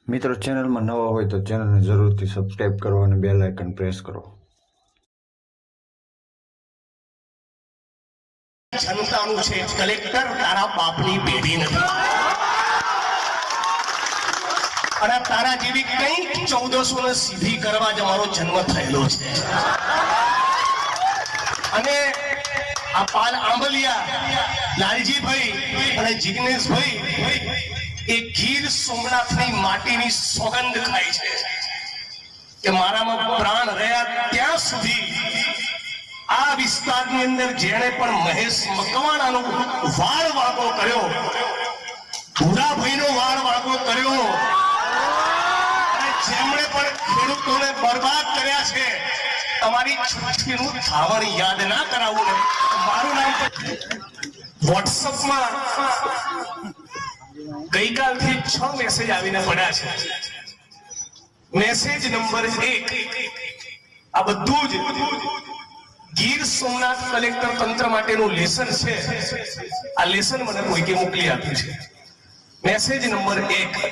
મિત્રો ચેનલમાં નવા હોય તો ચેનલને જરૂરથી સબસ્ક્રાઇબ કરો અને બેલ આઇકન પ્રેસ કરો. જનતાનું છે કલેક્ટર તારા બાપની પેઢી નથી અને તારા જેવી કંઈક 1400 ને સીધી કરવા જ મારો જન્મ થયેલો છે. અને આ પાલ આંબલિયા લાલજીભાઈ અને જિગ્નેશભાઈ એ ગીર સોમનાથની માટીની સોગંદ ખાય છે કે મારામાં પ્રાણ રહ્યા ત્યાં સુધી આ વિસ્તારની અંદર જેણે પણ મહેશ મકવાણાનો વાળ વાગો કર્યો, ભૂરાભાઈનો વાળ વાગો કર્યો અને જેમણે પણ ખેડૂતોને બરબાદ કર્યા છે, તમારી છઠ્ઠીનું ધાવણ યાદ ના કરાવવું ને મારું નામ વોટ્સઅપમાં ગઈકાલથી 6 મેસેજ આવીને પડ્યા છે. મેસેજ નંબર 1, આ બધું જ ગીર સોમનાથ કલેક્ટર તંત્ર માટેનું લેસન છે. આ લેસન મને કોઈકે મોકલી આપ્યું છે. મેસેજ નંબર 1,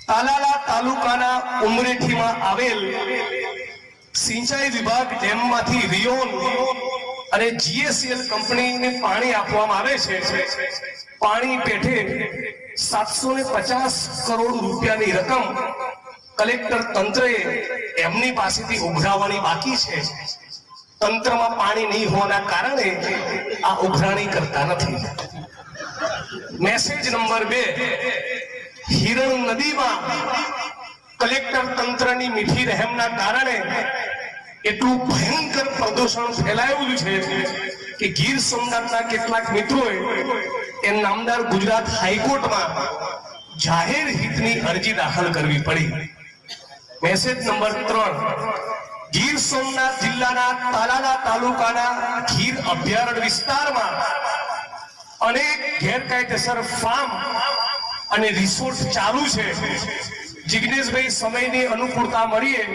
તાલાલા તાલુકાના ઉમરેઠીમાં આવેલ સિંચાઈ વિભાગ ડેમમાંથી રિયોન અને જીએસએલ કંપનીને પાણી આપવામાં આવે છે. પાણી પેઠે 750 કરોડ રૂપિયાની રકમ કલેક્ટર તંત્રએ એમની પાસેથી ઉઘરાવવાની બાકી છે. તંત્રમાં પાણી નહીં હોવાના કારણે આ ઉઘરાણી કરતા નથી. મેસેજ નંબર 2, હિરણ નદીમાં કલેક્ટર તંત્રની મીઠી રહેમના કારણે એટલું ભયંકર પ્રદૂષણ ફેલાયું છે કે ગીર સોમનાથના કેટલાક મિત્રોએ એ નામદાર ગુજરાત હાઈકોર્ટમાં જાહેર હિતની અરજી દાખલ કરવી પડી. મેસેજ નંબર 3, ગીર સોમનાથ જિલ્લાના તાલાલા તાલુકાના ગીર અભયારણ્ય વિસ્તારમાં અનેક ગેરકાયદેસર ફાર્મ અને રિસોર્ટ ચાલુ છે. જિગ્નેશભાઈ સમયની અનુકૂળતા મળીએ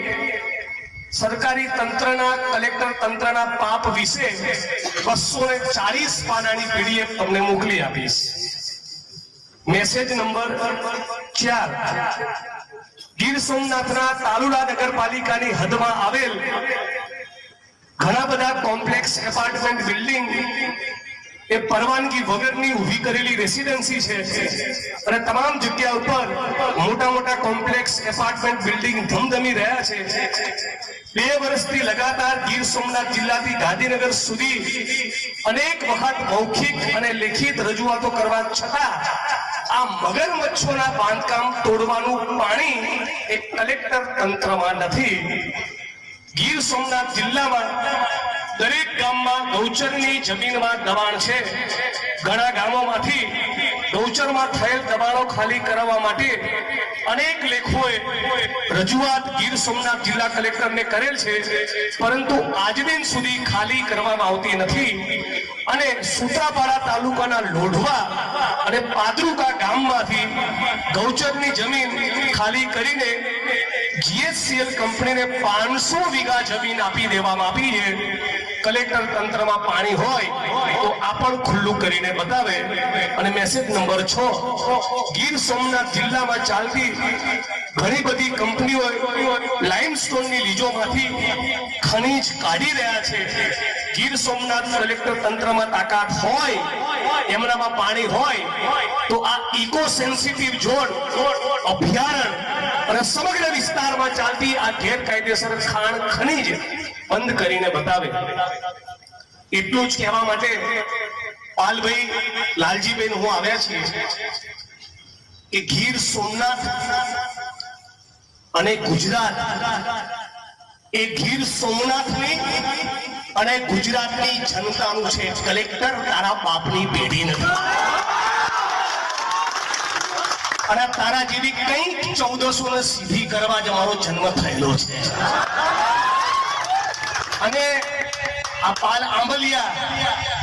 સરકારી તંત્રના કલેક્ટર તંત્રના પાપ વિશે 240 પાનાની પીડીએફ તમને મોકલી આપીશ. મેસેજ નંબર 4, ગીર સોમનાથના તાલુલા નગરપાલિકાની હદમાં આવેલ ઘણા બધા કોમ્પ્લેક્સ એપાર્ટમેન્ટ બિલ્ડિંગ એ પરવાનગી વગરની ઊભી કરેલી રેસિડેન્સી છે અને તમામ જગ્યા ઉપર મોટા મોટા કોમ્પ્લેક્સ એપાર્ટમેન્ટ બિલ્ડિંગ ધમધમી રહ્યા છે. 2 વર્ષથી લગાતાર ગીર સોમનાથ જિલ્લાથી ગાંધીનગર સુધી અનેક વખત મૌખિક અને લેખિત રજૂઆતો કરવા છતાં આ મગરમચ્છોના બાંધકામ તોડવાનું પાણી એ કલેક્ટર તંત્રમાં નથી. ગીર સોમનાથ જિલ્લામાં દરેક ગામમાં ગૌચરની જમીનમાં દબાણ છે. ઘણા ગામોમાંથી ગૌચરમાં થયેલ દબાણો ખાલી કરાવવા માટે અનેક લેખોએ રજૂઆત ગીર સોમનાથ જિલ્લા કલેક્ટરને કરેલ છે, પરંતુ આજ દિન સુધી ખાલી કરવામાં આવતી નથી. અને સુત્રાપાડા તાલુકાના લોઢવા અને પાદરુકા ગામમાંથી ગૌચરની જમીન ખાલી કરીને જીએસસીએલ કંપનીને 500 વીઘા જમીન આપી દેવામાં આવી છે. કલેક્ટર તંત્રમાં પાણી હોય તો આ પણ ખુલ્લું કરીને બતાવે. અને મેસેજ નંબર 6, ગીર સોમનાથ જિલ્લામાં ચાલતી ઘણી બધી કંપનીઓ લાઇમસ્ટોનની લીજોમાંથી ખનીજ કાઢી રહ્યા છે. ગીર સોમનાથ કલેક્ટર તંત્રમાં તાકાત હોય, એમનામાં પાણી હોય તો આ ઇકો સેન્સિટિવ ઝોન અભયારણ્ય અને સમગ્ર વિસ્તારમાં ચાલતી આ ગેરકાયદેસર ખાણ ખનીજ બંધ કરીને બતાવે. એટલું જ કહેવા માટે પાલભાઈ લાલજીભાઈ હું આવ્યા છીએ કે ગીર સોમનાથ અને ગુજરાત એ ગીર સોમનાથની અને ગુજરાતની જનતાનું છે. કલેક્ટર તારા બાપની પેઢી નથી અને તારા જેવી કંઈક 1400 ને સીધી કરવા જ મારો જન્મ થયેલો છે. અને આ પાલ આંબલિયા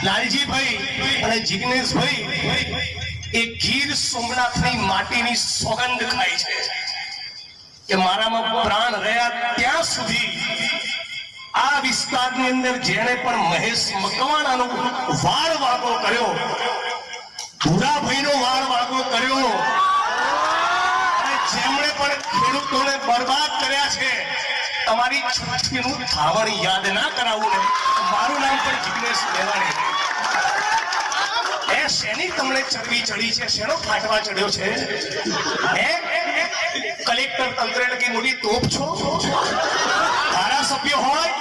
લાલજીભાઈ અને જિગ્નેશભાઈ એ ગીર સોમનાથની માટીની સોગંદ ખાય છે કે મારામાં પ્રાણ રહ્યા ત્યાં સુધી આ વિસ્તારની અંદર જેણે પણ મહેશ મકવાણાનો વાળ વાગો કર્યો, ભૂરાભાઈનો વાળ વાગો કર્યો જેમણે પણ ખેડૂતોને બરબાદ કર્યા છે, તમારી છઠ્ઠીનું ધાવણ યાદ ના કરાવું ને, મારું નામ પણ જિગ્નેશ મેવાણી. એ શેની તમને ચરબી ચડી છે? શેનો ફાટવા ચડ્યો છે? કલેક્ટર તંત્ર લગી મોટી તોપ છો? ધારાસભ્ય હોય,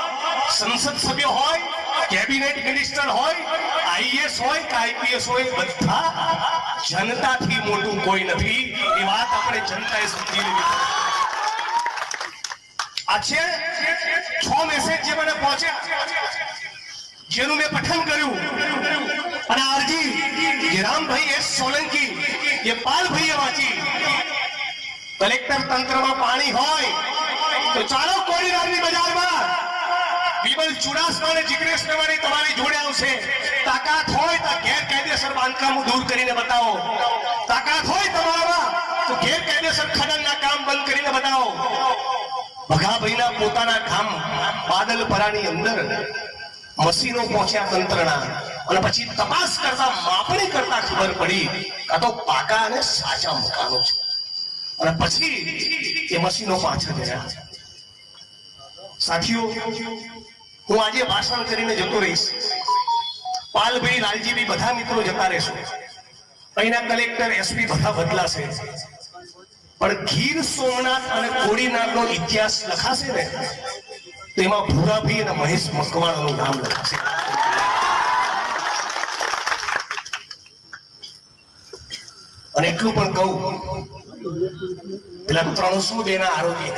સંસદ સભ્ય હોય, કેબિનેટ મિનિસ્ટર હોય, આઈએસ હોય કે આઈપીએસ હોય, બધા જનતાથી મોટું કોઈ નથી. એ વાત આપણે જનતાએ સમજી લેવી. આ છે 6 મેસેજ જે મને પહોંચ્યા, જેનું મેં પઠન કર્યું. અને આરજી જે રામભાઈ એસ સોલંકી, જે પાલભાઈએ વાંચી. કલેક્ટર તંત્રમાં પાણી હોય તો ચાલો કોડીનારની બજારમાં વિમલ ચુડાસમા અને જિગ્નેશ મેવાણી તમારી જોડે આવશે. તાકાત હોય તો ગેરકાયદેસર બાંધકામો દૂર કરીને બતાવો. તાકાત હોય તમારામાં તો ગેરકાયદેસર ખનનના કામ બંધ કરીને બતાવો. ભગાભાઈના પોતાના ગામ બાદલપરાની અંદર મશીનો પહોંચ્યા તંત્રના, અને પછી તપાસ કરતા, માપણી કરતા ખબર પડી આ તો પાકા અને સાચા મકાનો છે. અને પછી એ મશીનો પાછળ ગયા. સાથીઓ, હું આજે ભાષણ કરીને જતો રહીશ. પાલભાઈ, લાલજીભાઈ બધા મિત્રો જતા રહેશે. અહીંના કલેક્ટર, એસપી બધા બદલાશે. પણ ગીર સોમનાથ અને કોડીનારનો ઇતિહાસ લખાશે ને, તો એમાં ભૂરાભાઈ અને મહેશ મકવાણાનું નામ લખાશે. અને એટલું પણ કહું, પેલા 302 ના આરોપી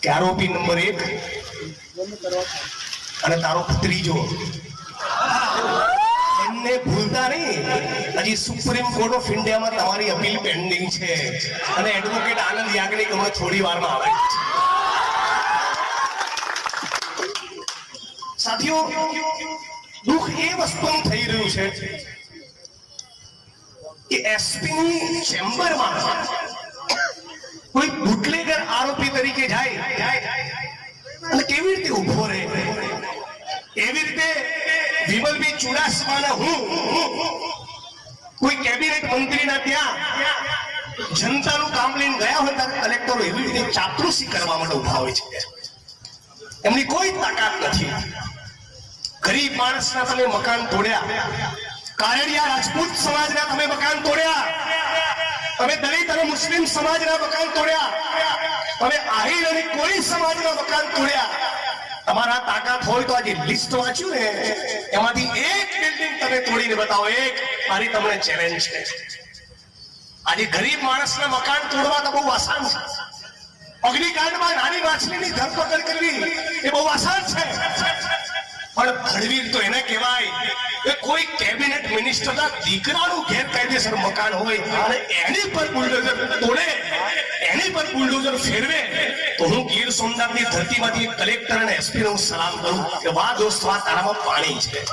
કે આરોપી નંબર 1 અને તારો ભત્રીજો, એમને ભૂલતા નહીં. હજી સુપ્રીમ કોર્ટ ઓફ ઇન્ડિયામાં તમારી અપીલ પેન્ડિંગ છે, અને એડવોકેટ આનંદ યાજ્ઞિક હમણાં થોડી વારમાં આવે છે. સાથીઓ, દુઃખ એ વસ્તુનું થઈ રહ્યું છે કે એસપીની ચેમ્બરમાં કોઈ બુટલેગર આરોપી તરીકે જાય અને કેવી રીતે ઉભો રહે. એવી રીતે વિમલભાઈ ચુડાસમાના હું કોઈ કેબિનેટ મંત્રીના ત્યાં જનતાનું કામ લઈને ગયા હોય ત્યારે કલેક્ટરો એવી રીતે ચાપલુસી કરવા માટે ઉભા હોય છે. એમની કોઈ તાકાત નથી. ગરીબ માણસના તમે મકાન તોડ્યા, કારડિયા રાજપૂત સમાજના તમે મકાન તોડ્યા, તમે દલિત અને મુસ્લિમ સમાજના મકાન તોડ્યા, તમે આહિર અને કોળી સમાજના મકાન તોડ્યા. તમારા તાકાત હોય તો આજે લિસ્ટ વાંચ્યું ને, એમાંથી એક બિલ્ડિંગ તમે તોડીને બતાવો. એક મારી તમને ચેલેન્જ છે. આજે ગરીબ માણસના મકાન તોડવા તો બહુ આસાન છે. અગ્નિકાંડમાં નાની માછલીની ધરપકડ કરવી એ બહુ આસાન છે. પણ ભડવીર તો એને કહેવાય કે કોઈ કેબિનેટ મિનિસ્ટરના દીકરાનું ગેરકાયદેસર મકાન હોય અને એની પર બુલડોઝર તોડે, એની પર બુલડોઝર ફેરવે, તો હું ગીર સોમનાથની ધરતીમાંથી કલેક્ટર અને એસપી ને હું સલામ કરું કે વાહ દોસ્ત, વાહ તારામાં પાણી છે.